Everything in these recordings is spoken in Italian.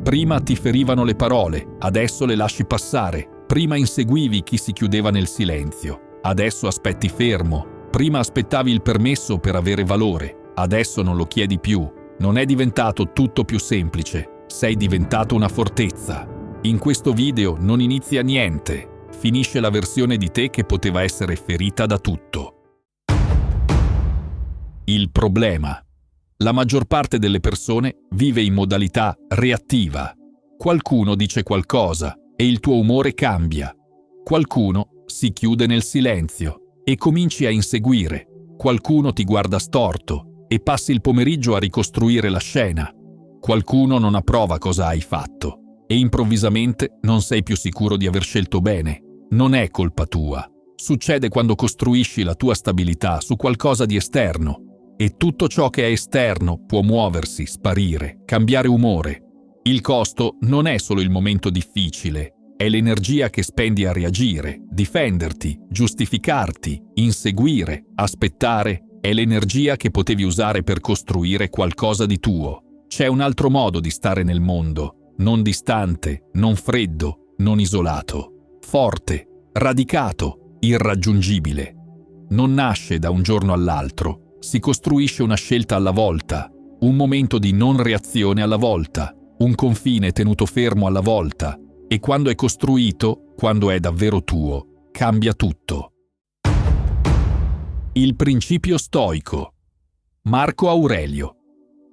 Prima ti ferivano le parole, adesso le lasci passare. Prima inseguivi chi si chiudeva nel silenzio, adesso aspetti fermo. Prima aspettavi il permesso per avere valore, adesso non lo chiedi più. Non è diventato tutto più semplice, sei diventato una fortezza. In questo video non inizia niente, finisce la versione di te che poteva essere ferita da tutto. Il problema. La maggior parte delle persone vive in modalità reattiva. Qualcuno dice qualcosa e il tuo umore cambia. Qualcuno si chiude nel silenzio e cominci a inseguire. Qualcuno ti guarda storto e passi il pomeriggio a ricostruire la scena. Qualcuno non approva cosa hai fatto e improvvisamente non sei più sicuro di aver scelto bene. Non è colpa tua. Succede quando costruisci la tua stabilità su qualcosa di esterno e tutto ciò che è esterno può muoversi, sparire, cambiare umore. Il costo non è solo il momento difficile, è l'energia che spendi a reagire, difenderti, giustificarti, inseguire, aspettare. È l'energia che potevi usare per costruire qualcosa di tuo. C'è un altro modo di stare nel mondo, non distante, non freddo, non isolato, forte, radicato, irraggiungibile. Non nasce da un giorno all'altro, si costruisce una scelta alla volta, un momento di non reazione alla volta, un confine tenuto fermo alla volta, e quando è costruito, quando è davvero tuo, cambia tutto. Il principio stoico. Marco Aurelio.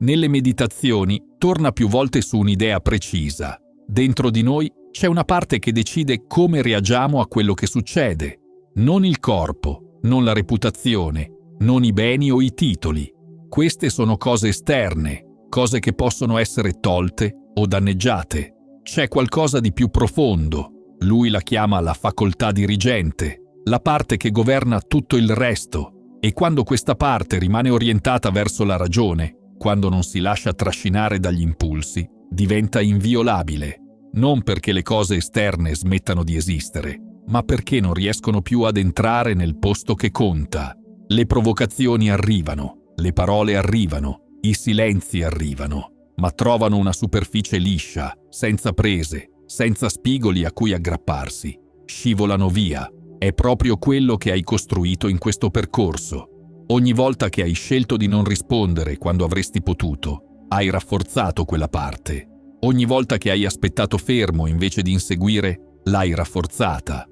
Nelle meditazioni torna più volte su un'idea precisa. Dentro di noi c'è una parte che decide come reagiamo a quello che succede. Non il corpo, non la reputazione, non i beni o i titoli. Queste sono cose esterne, cose che possono essere tolte o danneggiate. C'è qualcosa di più profondo. Lui la chiama la facoltà dirigente, la parte che governa tutto il resto, e quando questa parte rimane orientata verso la ragione, quando non si lascia trascinare dagli impulsi, diventa inviolabile, non perché le cose esterne smettano di esistere, ma perché non riescono più ad entrare nel posto che conta. Le provocazioni arrivano, le parole arrivano, i silenzi arrivano, ma trovano una superficie liscia, senza prese, senza spigoli a cui aggrapparsi. Scivolano via. È proprio quello che hai costruito in questo percorso. Ogni volta che hai scelto di non rispondere quando avresti potuto, hai rafforzato quella parte. Ogni volta che hai aspettato fermo invece di inseguire, l'hai rafforzata.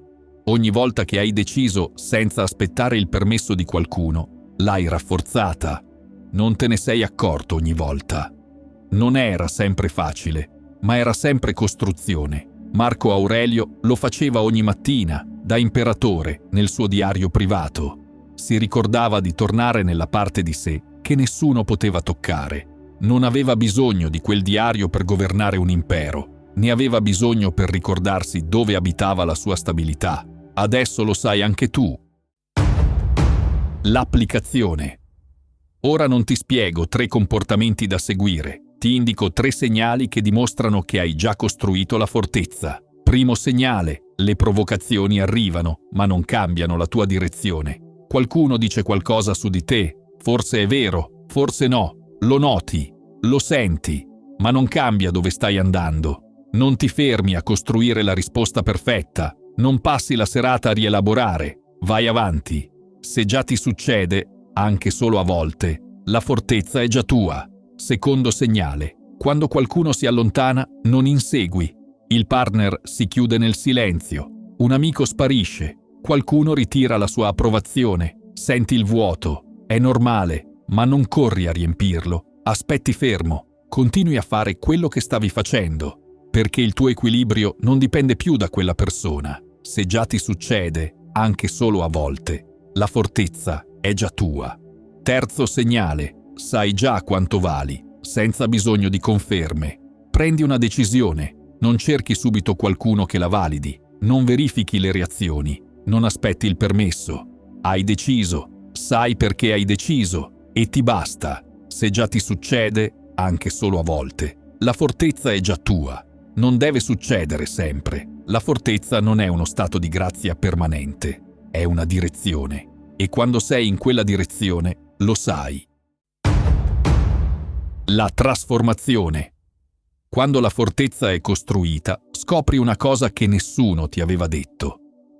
Ogni volta che hai deciso senza aspettare il permesso di qualcuno, l'hai rafforzata. Non te ne sei accorto ogni volta. Non era sempre facile, ma era sempre costruzione. Marco Aurelio lo faceva ogni mattina, da imperatore, nel suo diario privato. Si ricordava di tornare nella parte di sé che nessuno poteva toccare. Non aveva bisogno di quel diario per governare un impero. Ne aveva bisogno per ricordarsi dove abitava la sua stabilità. Adesso lo sai anche tu. L'applicazione. Ora non ti spiego 3 comportamenti da seguire. Ti indico 3 segnali che dimostrano che hai già costruito la fortezza. Primo segnale. Le provocazioni arrivano, ma non cambiano la tua direzione. Qualcuno dice qualcosa su di te. Forse è vero, forse no. Lo noti, lo senti, ma non cambia dove stai andando. Non ti fermi a costruire la risposta perfetta. Non passi la serata a rielaborare. Vai avanti. Se già ti succede, anche solo a volte, la fortezza è già tua. Secondo segnale. Quando qualcuno si allontana, non insegui. Il partner si chiude nel silenzio. Un amico sparisce. Qualcuno ritira la sua approvazione. Senti il vuoto. È normale, ma non corri a riempirlo. Aspetti fermo. Continui a fare quello che stavi facendo, perché il tuo equilibrio non dipende più da quella persona. Se già ti succede, anche solo a volte, la fortezza è già tua. Terzo segnale. Sai già quanto vali, senza bisogno di conferme. Prendi una decisione. Non cerchi subito qualcuno che la validi. Non verifichi le reazioni. Non aspetti il permesso. Hai deciso. Sai perché hai deciso. E ti basta. Se già ti succede, anche solo a volte, la fortezza è già tua. Non deve succedere sempre. La fortezza non è uno stato di grazia permanente. È una direzione. E quando sei in quella direzione, lo sai. La trasformazione. Quando la fortezza è costruita, scopri una cosa che nessuno ti aveva detto.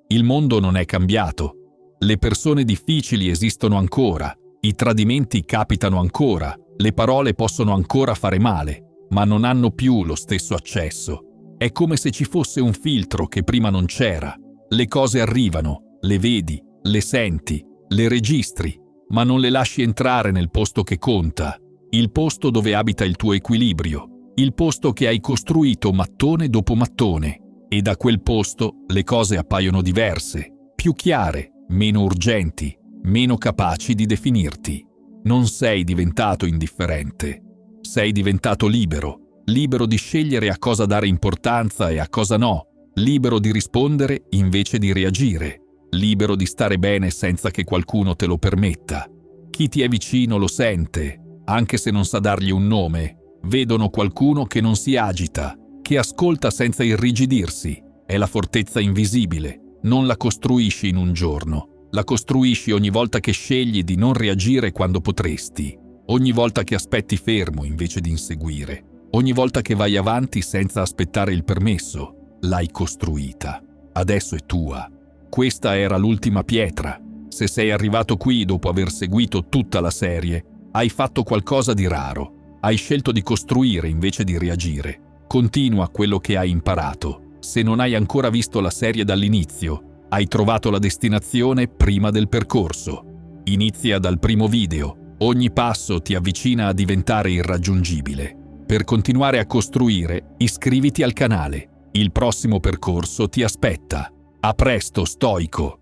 Il mondo non è cambiato. Le persone difficili esistono ancora, i tradimenti capitano ancora, le parole possono ancora fare male, ma non hanno più lo stesso accesso. È come se ci fosse un filtro che prima non c'era. Le cose arrivano, le vedi, le senti, le registri, ma non le lasci entrare nel posto che conta, il posto dove abita il tuo equilibrio, il posto che hai costruito mattone dopo mattone, e da quel posto le cose appaiono diverse, più chiare, meno urgenti, meno capaci di definirti. Non sei diventato indifferente, sei diventato libero, libero di scegliere a cosa dare importanza e a cosa no, libero di rispondere invece di reagire, libero di stare bene senza che qualcuno te lo permetta. Chi ti è vicino lo sente, anche se non sa dargli un nome. Vedono qualcuno che non si agita, che ascolta senza irrigidirsi. È la fortezza invisibile. Non la costruisci in un giorno, la costruisci ogni volta che scegli di non reagire quando potresti, ogni volta che aspetti fermo invece di inseguire, ogni volta che vai avanti senza aspettare il permesso. L'hai costruita. Adesso è tua. Questa era l'ultima pietra. Se sei arrivato qui dopo aver seguito tutta la serie, hai fatto qualcosa di raro. Hai scelto di costruire invece di reagire. Continua quello che hai imparato. Se non hai ancora visto la serie dall'inizio, hai trovato la destinazione prima del percorso. Inizia dal primo video. Ogni passo ti avvicina a diventare irraggiungibile. Per continuare a costruire, iscriviti al canale. Il prossimo percorso ti aspetta. A presto, stoico!